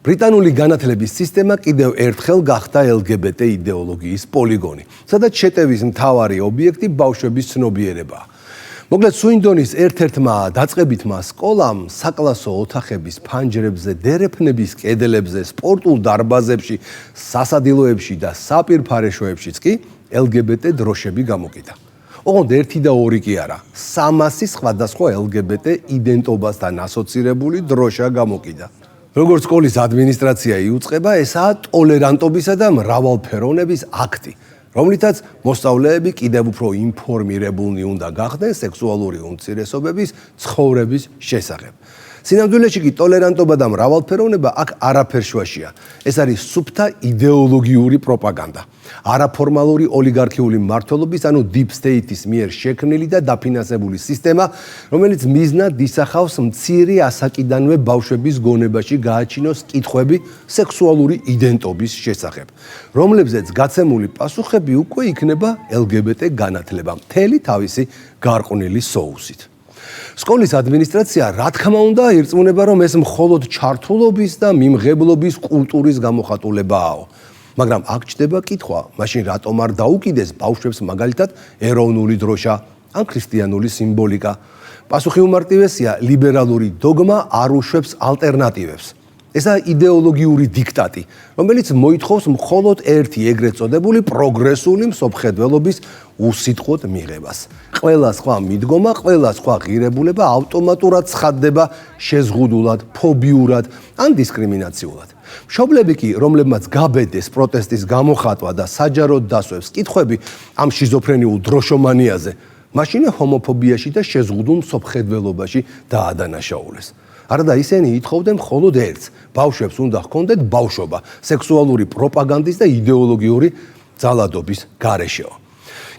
ბრიტანული განათლების სისტემა კიდევ ერთხელ გახდა LGBT იდეოლოგიის პოლიგონი, სადაც შეტევის მთავარი ობიექტი ბავშვების ცნობიერებაა. მოკლედ, სუინდონის ერთ-ერთმა დაწყებითმა სკოლამ საკლასო ოთახების ფანჯრებზე, დერეფნების კედლებზე, სპორტულ დარბაზებში, სასადილოებში და საპირფარეშოებშიც კი LGBT დროშები გამოკიდა. ოღონდ ერთი და ორი კი არა, 300 სხვადასხვა LGBT იდენტობასთან ასოცირებული დროშა გამოკიდა. როგორც სკოლის ადმინისტრაცია იუწყება, ესაა ტოლერანტობისა და მრავალფეროვნების აქტი, რომლითაც მოსწავლეები კიდევ უფრო ინფორმირებულნი უნდა გახდნენ სექსუალური უმცირესობების ცხოვრების შესახებ. სინამდვილეში კი ტოლერანტობა და მრავალფეროვნება აქ არაფერ შუაშია. ეს არის სუფთა იდეოლოგიური პროპაგანდა. არაფორმალური ოლიგარქიული მმართველობის, ანუ deep state-ის მიერ შექმნილი და დაფინანსებული სისტემა, რომელიც მიზნად ისახავს მცირე ასაკიდანვე ბავშვების გონებაში გააჩინოს კითხვები სექსუალური იდენტობის შესახებ, რომლებზეც გაცემული პასუხები უკვე იქნება LGBT განათლება მთელი თავისი გარყვნილი სოუსით. სკოლის ადმინისტრაცია, რა თქმა უნდა, ირწმუნება, რომ ეს მხოლოდ ჩართულობის და მიმღებლობის კულტურის გამოხატულებაა. მაგრამ აქ ჩდება კითხვა, მაშინ რატომ არ დაუკიდეს ბავშვებს მაგალითად ეროვნული დროშა ან ქრისტიანული სიმბოლიკა? პასუხი უმარტივესია, ლიბერალური დოგმა არ უშვებს ალტერნატივებს. ესაა იდეოლოგიური დიქტატი, რომელიც მოითხოვს მხოლოდ ერთი ეგრეთ წოდებული პროგრესული მსოფლმხედველობის უსიტყვოდ მიღებას. ყველა სხვა მიდგომა, ყველა სხვა ღირებულება ავტომატურად ცხადდება შეზღუდულად, ფობიურად ან დისკრიმინაციულად. მშობლები კი, რომლებმაც გაბედეს პროტესტის გამოხატვა და საჯაროდ დასვევს კითხვები ამ შიზოფრენიულ დროშომანიაზე, მაშინ ჰომოფობიაში და შეზღუდულ მსოფლმხედველობაში დაადანაშაულეს. არადა ისინი ითხოვდნენ მხოლოდ ერთს, ბავშვებს უნდა ჰქონდეთ ბავშვობა, სექსუალური პროპაგანდის და იდეოლოგიური ძალადობის გარეშეო.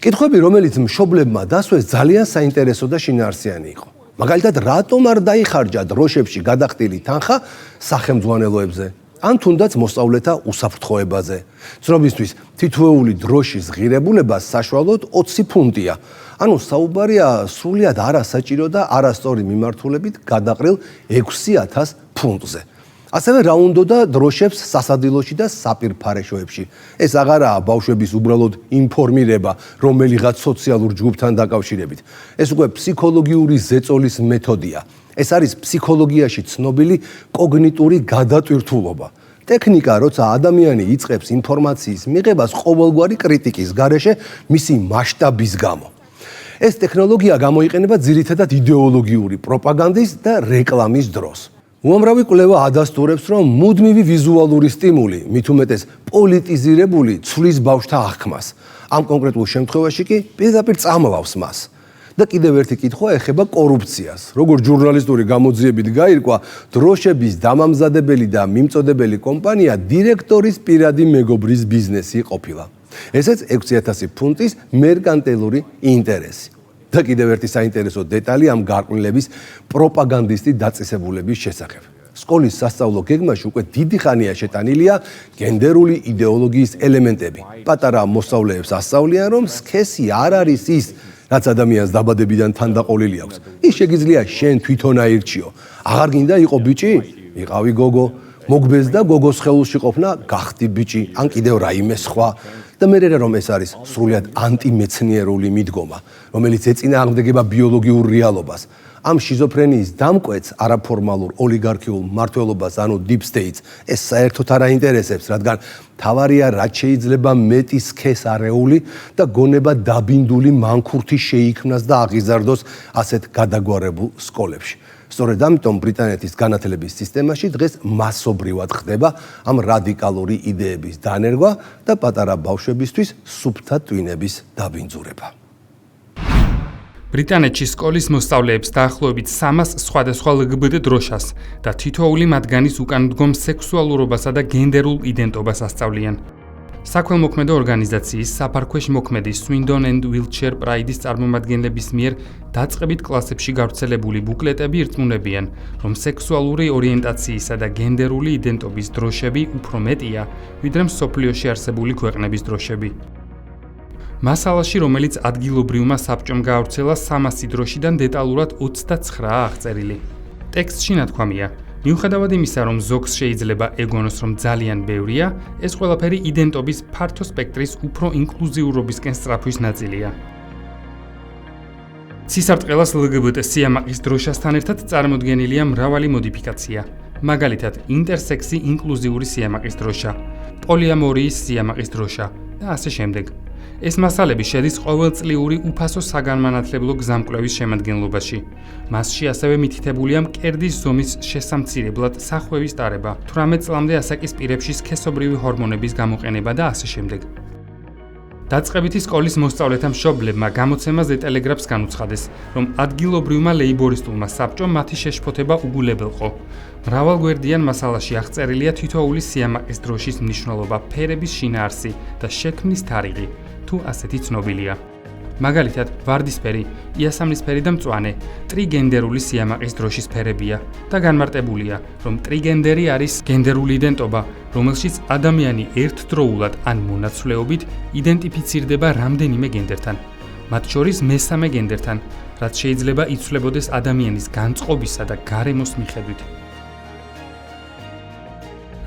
კითხვები, რომელიც მშობლებმა დასვეს, ძალიან საინტერესო და შინაარსიანი იყო. მაგალითად, რატომ არ დაიხარჯა დროშებში გადახდილი თანხა სახელმძღვანელოებზე, ან თუნდაც მოსწავლეთა უსაფრთხოებაზე. ცნობისთვის, თითოეული დროშის ღირებულება საშუალოდ 20 ფუნტია. ანუ საუბარია სრულიად არასაჭირო და არასწორი მიმართულებით გადაყრილ 6000 ფუნტზე. ასევე რა უნდოდა დროშებს სასადილოში და საპირფარეშოებში. ეს აღარაა ბავშვების უბრალოდ ინფორმირება რომელიღაც სოციალურ ჯგუფთან დაკავშირებით. ეს უკვე ფსიქოლოგიური ზეწოლის მეთოდია. ეს არის ფსიქოლოგიაში ცნობილი კოგნიტური გადატვირთულობა. ტექნიკა, როცა ადამიანი იწყებს ინფორმაციის მიღებას ყოველგვარი კრიტიკის გარეშე მისი მასშტაბის გამო. ეს ტექნოლოგია გამოიყენება ძირითადად იდეოლოგიური პროპაგანდის და რეკლამის დროს. უამრავი კვლევა ადასტურებს, რომ მუდმივი ვიზუალური სტიმული, მით უმეტეს პოლიტიზირებული, ცვლის ბავშვთა აღქმას. ამ კონკრეტულ შემთხვევაში კი პირდაპირ წამლავს მას. და კიდევ ერთი კითხვა ეხება კორუფციას. როგორც ჟურნალისტური გამოძიებით გაირკვა, დროშების დამამზადებელი და მიმწოდებელი კომპანია დირექტორის პირადი მეგობრის ბიზნესი ყოფილა. ესეც 6000 ფუნტის მერკანტილური ინტერესი. და კიდევ ერთი საინტერესო დეტალი ამ გარყვნილების პროპაგანდისტი დაწესებულების შესახებ. სკოლის სასწავლო გეგმაში უკვე დიდი ხანია შეტანილია გენდერული იდეოლოგიის ელემენტები. პატარა მოსწავლეებს ასწავლიან, რომ სქესი არ არის ის, რაც ადამიანს დაბადებიდან თანდაყოლილი აქვს. ის შეგიძლია შენ თვითონ აირჩიო. აღარ გინდა იყო ბიჭი? იყავი გოგო. მოგბეს და გოგოს ხელში ყოფნა გახდი ბიჭი, ან კიდევ რაიმე სხვა. და მე რომ ეს არის სრულიად ანტიმეცნიერული მიდგომა, რომელიც ეწინააღმდეგება ბიოლოგიურ რეალობას. ამ შიზოფრენიის დამკვეთს არაფორმალურ ოლიგარქიულ მმართველობას, ანუ deep states, ეს საერთოდ არ აინტერესებს, რადგან თავარია რაც შეიძლება მეტი სქეს არეული და გონება დაბინდული მანქურთი შეიქმნას და აღიზარდოს ასეთ გადაგვარებულ სკოლებში. სწორედ ამიტომ ბრიტანეთის განათლების სისტემაში დღეს მასობრივად ხდება ამ რადიკალური იდეების დანერგვა და პატარა ბავშვებისთვის სუფთა ტვინების დაბინძურება. ბრიტანეთში სკოლის მოსწავლეებს დაახლოებით 300 სხვადასხვა LGBT დროშას და თითოეული მათგანის უკან დგომ სექსუალურობასა და გენდერულ იდენტობას ასწავლიან. საქველმოქმედო ორგანიზაციის საფარქვეშ მოქმედი Swindon and Wiltshire Pride-ის წარმომადგენლების მიერ დაწყებით კლასებში გავრცელებული ბუკლეტები ირწმუნებიან, რომ სექსუალური ორიენტაციისა და გენდერული იდენტობის დროშები უფრო მეტია, ვიდრე მსოფლიოში არსებული ქვეყნების დროშები. მასალაში, რომელიც ადგილობრივმა საბჭომ გაავრცელა 300 დროშიდან დეტალურად 29-ა აღწერილი. ტექსტში ნათქვამია, მიუხედავად იმისა, რომ ზოგს შეიძლება ეგონოს, რომ ძალიან ბევრია, ეს ყველაფერი იდენტობის ფართო სპექტრის უფრო ინკლუზიურობისკენ სწრაფვის ნაწილია. ცისარტყელას LGBT სიამაყის დროშასთან ერთად წარმოდგენილია მრავალი მოდიფიკაცია. მაგალითად, ინტერსექსი ინკლუზიური სიამაყის დროშა, პოლიამორიის სიამაყის დროშა და ასე შემდეგ. ეს მასალები შედის ყოველწლიური უფასო საგანმანათლებლო გზამკვლევის შემადგენლობაში. მასში ასევე მითითებულია მკერდის ზომის შესამცირებლად სახვევის ტარება, 18 წლამდე ასაკის პირებში სქესობრივი ჰორმონების გამოყენება და ასე შემდეგ. დაწყებითი სკოლის მოსწავლეთა მშობლებმა გამოცემაზე ტელეგრაფს განუცხადეს, რომ ადგილობრივმა ლეიბორისტულმა საბჭომ მათი შეშფოთება უგულებელყო. მრავალგვერდიან მასალაში აღწერილია თითოეული სიამაყის დროშის მნიშვნელობა, ფერების შინაარსი და შექმნის თარიღი, თუ ასეთი ცნობილია. მაგალითად, ვარდისფერი, იასამნისფერი და მწვანე ტრიგენდერული სიამაყის დროშის ფერებია და განმარტებულია, რომ ტრიგენდერი არის გენდერული იდენტობა, რომელშიც ადამიანი ერთდროულად ან მონაცვლეობით იდენტიფიცირდება რამდენიმე გენდერთან, მათ შორის მესამე გენდერთან, რაც შეიძლება იცვლებოდეს ადამიანის განწყობისა და გარემოს მიხედვით.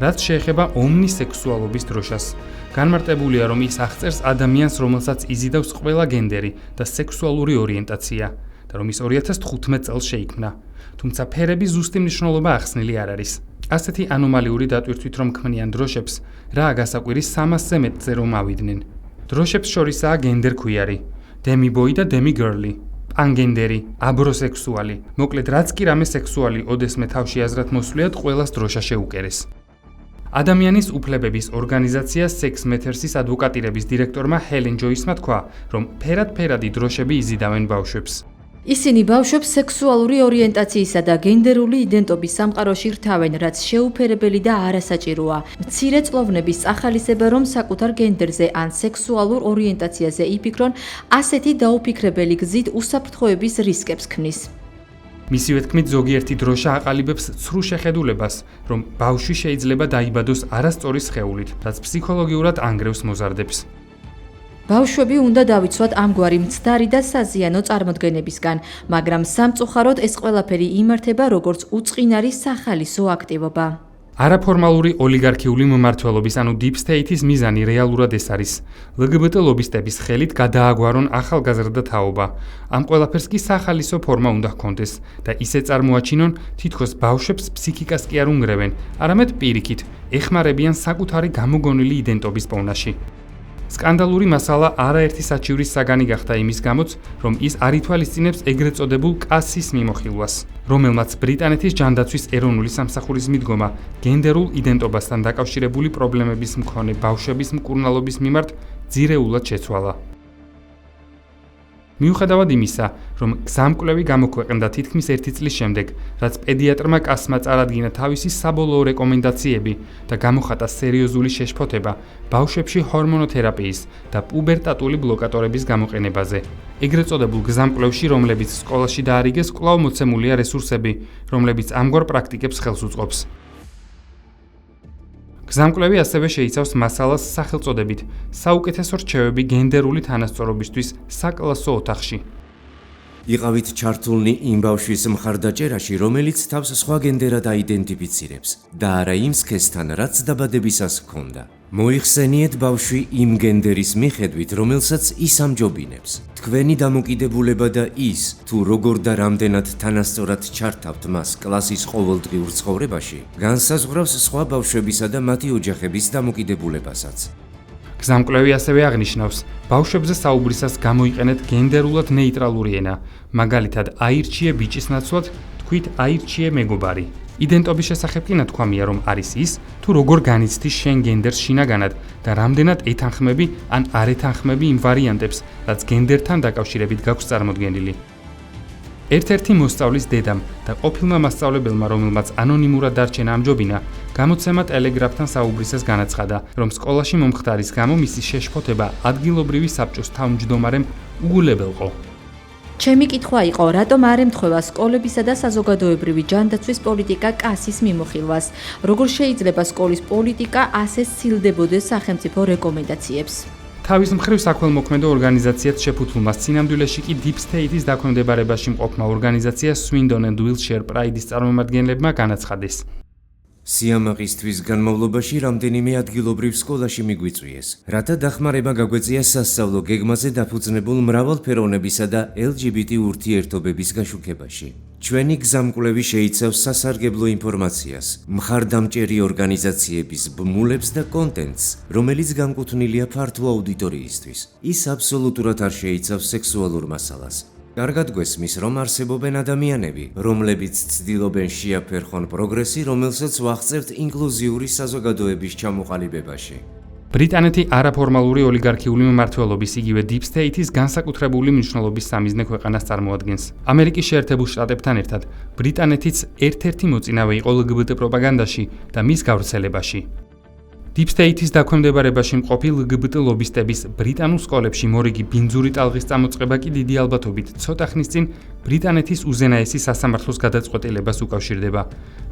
რაც შეეხება ომნისექსუალობის დროშას, განმარტებულია, რომ ის აღწერს ადამიანს, რომელსაც იზიდავს ყველა გენდერი და სექსუალური ორიენტაცია და რომ ის 2015 წელს შეიქმნა. თუმცა ფერების ზუსტი მნიშვნელობა ახსნილი არ არის. ასეთი ანომალიური დატვირთვით რომ ქმნიან დროშებს, რა გასაკვირის 300-ზე მეტზე რომ ავიდნენ. დროშებს შორისაა გენდერკვიარი, დემიბოი და დემიგერლი, პანგენდერი, აბროსექსუალი. მოკლედ, რაც კი რამე სექსუალი ოდესმე თავში აზრად მოსვლიათ, ყველას დროშა შეუკერეს. ადამიანის უფლებების ორგანიზაცია Sex Matters-ის ადვოკატირების დირექტორმა ჰელენ ჯოისმა თქვა, რომ ფერად-ფერადი დროშები იზიდავენ ბავშვებს. ისინი ბავშვებს სექსუალური ორიენტაციისა და გენდერული იდენტობის სამყაროში რთავენ, რაც შეუფერებელი და არასაჭიროა. მცირე წლოვნების წახალისება, რომ საკუთარ გენდერზე ან სექსუალურ ორიენტაციაზე იფიქრონ, ასეთი დაუფიქრებელი გზით უსაფრთხოების რისკებს ქმნის. მისივე თქმით, ზოგიერთი დროშა აყალიბებს ცრუ შეხედულებას, რომ ბავშვი შეიძლება დაიბადოს არასწორი სხეულით, რაც ფსიქოლოგიურად ანგრევს მოზარდებს. ბავშვები უნდა დავიცვათ ამგვარი მცდარი და საზიანო წარმოდგენებისგან, მაგრამ სამწუხაროდ ეს ყველაფერი იმართება როგორც უწყინარი სახალისო აქტივობა. არაფორმალური ოლიგარქიული მმართველობის, ანუ Deep State-ის მიზანი რეალურად ეს არის. LGBT ლობისტების ხელით გადააგვარონ ახალგაზრდა თაობა. ამ ყველაფერს კი სახალისო ფორმა უნდა ჰქონდეს და ისე წარმოაჩინონ, თითქოს ბავშვებს ფსიქიკას კი არ უნგრევენ, არამედ პირიქით, ეხმარებიან საკუთარი გამოგონილი იდენტობის პოვნაში. სკანდალური მასალა არაერთი საჩივრის საგანი გახდა იმის გამოც, რომ ის არ ითვალისწინებს ეგრეთ წოდებულ კასის მიმოხილვას, რომელმაც ბრიტანეთის ჯანდაცვის ეროვნული სამსახურის მიდგომა გენდერულ იდენტობასთან დაკავშირებული პრობლემების მქონე ბავშვების მკურნალობის მიმართ ძირეულად შეცვალა. მიუხედავად იმისა, რომ გზამკვლევი გამოქვეყნდა თითქმის 1 წლის შემდეგ, რაც პედიატრმა კასმა წარადგინა თავისი საბოლოო რეკომენდაციები და გამოხატა სერიოზული შეშფოთება ბავშვებში ჰორმონოთერაპიის და პუბერტატული ბლოკატორების გამოყენებაზე. ეგრეთ წოდებულ გზამკვლევში, რომლებიც სკოლაში დაარიგეს, კვლავ მოცემულია რესურსები, რომლებიც ამგვარ პრაქტიკებს ხელს უწყობს. გზამკვლევი ასევე შეიცავს მასალას სახელწოდებით საუკეთესო რჩევები გენდერული თანასწორობისთვის საკლასო ოთახში. იყავით ჩართულნი იმ ბავშვის მხარდაჭერაში, რომელიც თავს სხვა გენდერად აიდენტიფიცირებს და არა იმ სქესთან, რაც დაბადებისას ჰქონდა. მოიხსენიეთ ბავშვი იმ გენდერის მიხედვით, რომელსაც ის ამჯობინებს. თქვენი დამოკიდებულება და ის, თუ როგორ და რამდენად თანასწორად ჩართავთ მას კლასის ყოველდღიურ ცხოვრებაში, განსაზღვრავს სხვა ბავშვებისა და მათი ოჯახების დამოკიდებულებასაც. გზამკვლევი ასევე აღნიშნავს, ბავშვებზე საუბრისას გამოიყენეთ გენდერულად ნეიტრალური ენა, მაგალითად, აირჩიე ბიჭის ნაცვლად, თქვით აირჩიე მეგობარი. იდენტობის შესახებ კი ნათქვამია, რომ არის ის, თუ როგორ განიცდი შენ გენდერს შინაგანად და რამდენად ეთანხმები ან არ ეთანხმები იმ ვარიანტებს, რაც გენდერთან დაკავშირებით გაქვს წარმოდგენილი. ერთ-ერთი მოსწავლის დედამ და ყოფილმა მასწავლებელმა, რომელმაც ანონიმურად დარჩენა ამჯობინა, გამოცემა ტელეგრაფთან საუბრისას განაცხადა, რომ სკოლაში მომხდარის გამო მისი შეშფოთება ადგილობრივი საბჭოს თავმჯდომარემ უგულებელყო. ჩემი კითხვა იყო, რატომ არ ემთხვევა სკოლებისა და საზოგადოებრივი ჯანდაცვის პოლიტიკა კასის მიმოხილვას? როგორ შეიძლება სკოლის პოლიტიკა ასე სცილდებოდეს სახელმწიფო რეკომენდაციებს? თავის მხრივ საქველმოქმედო ორგანიზაციაც შეფუთულმა სინამდვილეში კი Deep State-ის დაქვემდებარებაში მყოფმა ორგანიზაცია Swindon and Wiltshire Pride-ის წარმომადგენლებმა განაცხადეს. სიამაყისთვის განმავლობაში რამდენიმე ადგილობრივ სკოლაში მიგვიწვიეს, რათა დახმარება გაგვეწია სასწავლო გეგმაზე დაფუძნებულ მრავალფეროვნებისა და LGBT ურთიერთობების გაშუქებაში. ჩვენი გზამკვლევი შეიცავს სასარგებლო ინფორმაციას, მხარდამჭერი ორგანიზაციების ბმულებს და კონტენტს, რომელიც განკუთვნილია ფართო აუდიტორიისთვის. ის აბსოლუტურად არ შეიცავს სექსუალურ მასალას. კარგად გვესმის, რომ არსებობენ ადამიანები, რომლებიც ცდილობენ შეაფერხონ პროგრესი, რომელსაც ვახცევთ ინკლუზიური საზოგადოების ჩამოყალიბებაში. ბრიტანეთი არაფორმალური ოლიგარქიული მმართველობის იგივე Deep State-ის განსაკუთრებული მნიშვნელობის სამიზნე ქვეყანას წარმოადგენს. ამერიკის შეერთებულ შტატებთან ერთად ბრიტანეთიც ერთ-ერთი მოწინავე იყო LGBT პროპაგანდაში და მის გავრცელებაში. Deep State-ის დაქვემდებარებაში მყოფი LGBT ლობისტების ბრიტანულ სკოლებში მორიგი ბინძური ტალღის წამოწყება კი დიდი ალბათობით ცოტა ხნის წინ ბრიტანეთის უზენაესი სასამართლოს გადაწყვეტილებას უკავშირდება,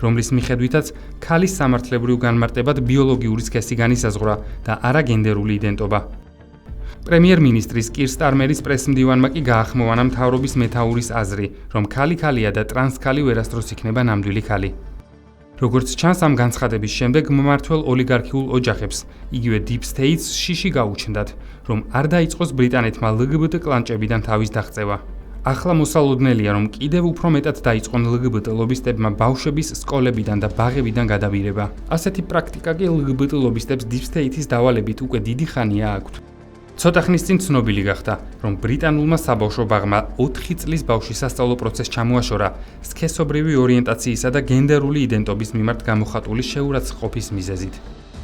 რომლის მიხედვითაც ქალის სამართლებრივ განმარტებად ბიოლოგიური სქესი განისაზღვრა და არა გენდერული იდენტობა. პრემიერ-მინისტრის კირ სტარმერის პრესმდივანმა კი გაახმოვანა მთავრობის მეთაურის აზრი, რომ ქალი ქალია და ტრანს ქალი ვერასდროს იქნება ნამდვილი ქალი. როგორც ჩანს, ამ განცხადების შემდეგ მმართველ ოლიგარქიულ ოჯახებს, იგივე Deep State-ს შიში გაუჩნდათ, რომ არ დაიწყოს ბრიტანეთმა LGBT კლანჭებიდან თავის დაღწევა. ახლა მოსალოდნელია, რომ კიდევ უფრო მეტად დაიწყონ LGBT ლობისტებმა ბავშვების სკოლებიდან და ბაღებიდან გადაბირება. ასეთი პრაქტიკა კი LGBT ლობისტებს Deep State-ის დავალებით უკვე დიდი ხანია აქვთ. ცოტა ხნის წინ ცნობილი გახდა, რომ ბრიტანულმა საბავშვო ბაღმა 4 წლის ბავშვის სასწავლო პროცესს ჩამოაშორა სქესობრივი ორიენტაციისა და გენდერული იდენტობის მიმართ გამოხატული შეურაცხყოფის მიზეზით.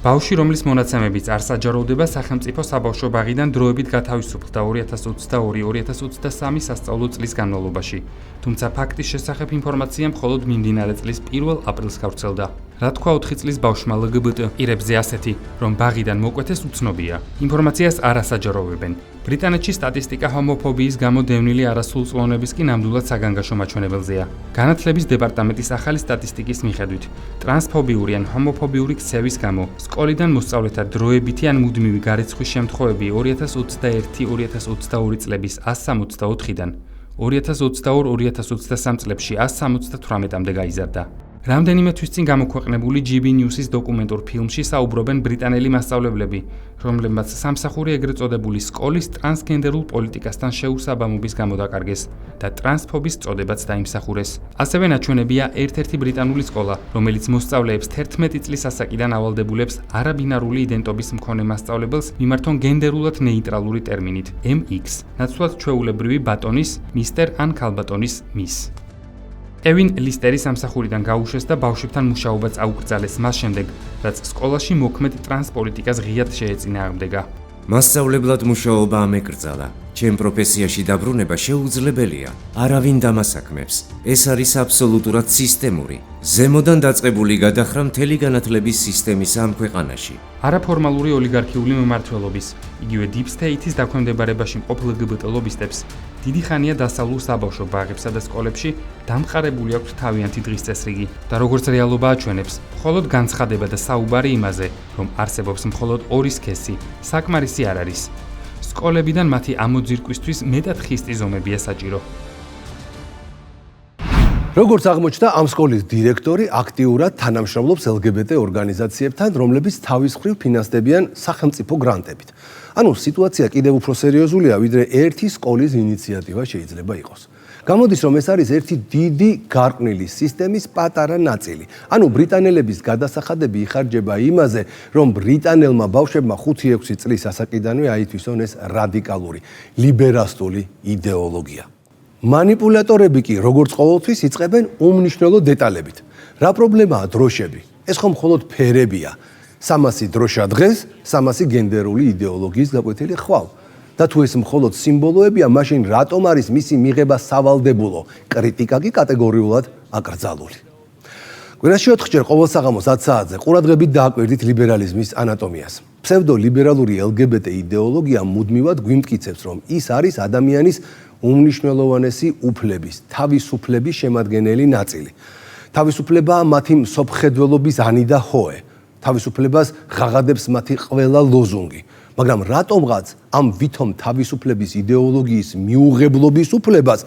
ბავშვი, რომლის მონაცემებიც არ საჯაროვდება, სახელმწიფო საბავშვო ბაღიდან დროებით გათავისუფლდა 2022-2023 სასწავლო წლის განმავლობაში, თუმცა ფაქტის შესახებ ინფორმაცია მხოლოდ მიმდინარე წლის 1 აპრილს გავრცელდა. რა თქვა 4 წლის ბავშვმა LGBT პირებზე ასეთი, რომ ბაღიდან მოკვეთეს უცნობია. ინფორმაციას არ ასაჯაროვებენ. ბრიტანეთში სტატისტიკა ჰომოფობიის გამო დევნილი არასრულწლოვნების კი ნამდვილად საგანგაშო მაჩვენებელზეა. განათლების დეპარტამენტის ახალი სტატისტიკის მიხედვით, ტრანსფობიური ან ჰომოფობიური ქცევის გამო სკოლიდან მოსწავლეთა დროებითი ან მუდმივი გარიცხვის შემთხვევები 2021-2022 წლების 164-დან 2022-2023 წლებში 178-მდე გაიზარდა. რამდენიმე თვის წინ გამოქვეყნებული GB News-ის დოკუმენტურ ფილმში საუბრობენ ბრიტანელი მასწავლებლები, რომლებმაც სამსახური ეგრეთ წოდებული სკოლის ტრანსგენდერულ პოლიტიკასთან შეუსაბამობის გამო დაკარგეს და ტრანსფობის წოდებაც დაიმსახურეს. ასევე ნაჩვენებია ერთ-ერთი ბრიტანული სკოლა, რომელიც მოსწავლეებს 11 წლის ასაკიდან ავალდებულებს არაბინარული იდენტობის მქონე მასწავლებელს მიმართონ გენდერულად ნეიტრალური ტერმინით MX, ნაცვლად ჩვეულებრივი ბატონის, მისტერ ან ქალბატონის მის. ევინ ლისტერი სამსახურიდან გაუშვეს და ბავშვებთან მუშაობაც აუკრძალეს მას შემდეგ, რაც სკოლაში მოქმედ ტრანსპოლიტიკას ღიად შეეწინააღმდეგა. მასწავლებლად მუშაობა ამეკრძალა. ჩემ პროფესიაში დაბრუნება შეუძლებელია. არავინ დამასაქმებს. ეს არის აბსოლუტურად სისტემური. ზემოდან დაწყებული გადახრა მთელი განათლების სისტემის ამ ქვეყანაში. არაფორმალური ოლიგარქიული მმართველობის, იგივე Deep State-ის დაქვემდებარებაში მყოფ LGBT ლობისტებს დიდი ხანია დასავლურ საბავშვო ბაღებსა და სკოლებში დამყარებული აქვთ თავიანთი დღის წესრიგი და როგორც რეალობა აჩვენებს, მხოლოდ განცხადება და საუბარი იმაზე, რომ არსებობს მხოლოდ ორი სქესი, საკმარისი არ არის. სკოლებიდან მათი ამოძირკვისთვის მეტად ხისტი ზომებია საჭირო. როგორც აღმოჩნდა, ამ სკოლის დირექტორი აქტიურად თანამშრომლობს LGBT ორგანიზაციებთან, რომლებიც თავის მხრივ ფინანსდებიან სახელმწიფო გრანტებით. ანუ სიტუაცია კიდევ უფრო სერიოზულია, ვიდრე ერთი სკოლის ინიციატივა შეიძლება იყოს. გამოდის, რომ ეს არის ერთი დიდი გარყვნილი სისტემის პატარა ნაწილი. ანუ ბრიტანელების გადასახადები იხარჯება იმაზე, რომ ბრიტანელმა ბავშვებმა 5-6 წლის ასაკიდანვე აითვისონ ეს რადიკალური, ლიბერასტული იდეოლოგია. მანიპულატორები კი, როგორც ყოველთვის, იწყებენ უმნიშვნელო დეტალებით. რა პრობლემაა დროშები? ეს ხომ მხოლოდ ფერებია. 300 დროშა დღეს, 300 გენდერული იდეოლოგიის გაკვეთილი ხვალ. და თუ ეს მხოლოდ სიმბოლოებია, მაშინ რატომ არის მისი მიღება სავალდებულო? კრიტიკა კი კატეგორიულად აკრძალული. კვირაში 4-ჯერ ყოველ საღამოს 10 საათზე ყურადღებით დააკვირდით ლიბერალიზმის ანატომიას. ფსევდოლიბერალური LGBT იდეოლოგია მუდმივად გვიმტკიცებს, რომ ის არის ადამიანის უმნიშვნელოვანესი უფლების, თავისუფლების შემადგენელი ნაწილი. თავისუფლებაა მათი მსოფლმხედველობის ანი და ჰოე. თავისუფლებას ღაღადებს მათი ყველა ლოზუნგი. მაგრამ რატომღაც ამ ვითომ თავისუფლების იდეოლოგიის მიუღებლობის უფლებას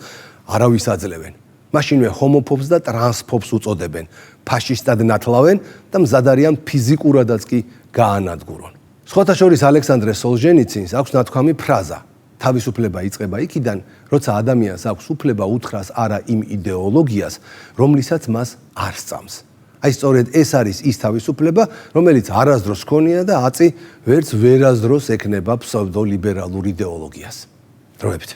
არავის აძლევენ. მაშინვე ჰომოფობს და ტრანსფობს უწოდებენ, ფაშისტად ნათლავენ და მზად არიან ფიზიკურადაც კი გაანადგურონ. სხვათა შორის ალექსანდრე სოლჟენიცინს აქვს ნათქვამი ფრაზა: თავისუფლება იწყება იქიდან, როცა ადამიანს აქვს უფლება უთხრას არა იმ იდეოლოგიას, რომლისაც მას არ სწამს. აი სწორედ ეს არის ის თავისუფლება, რომელიც არასდროს ჰქონია და აწი ვერც ვერასდროს ექნება ფსევდოლიბერალურ იდეოლოგიას. დროებით.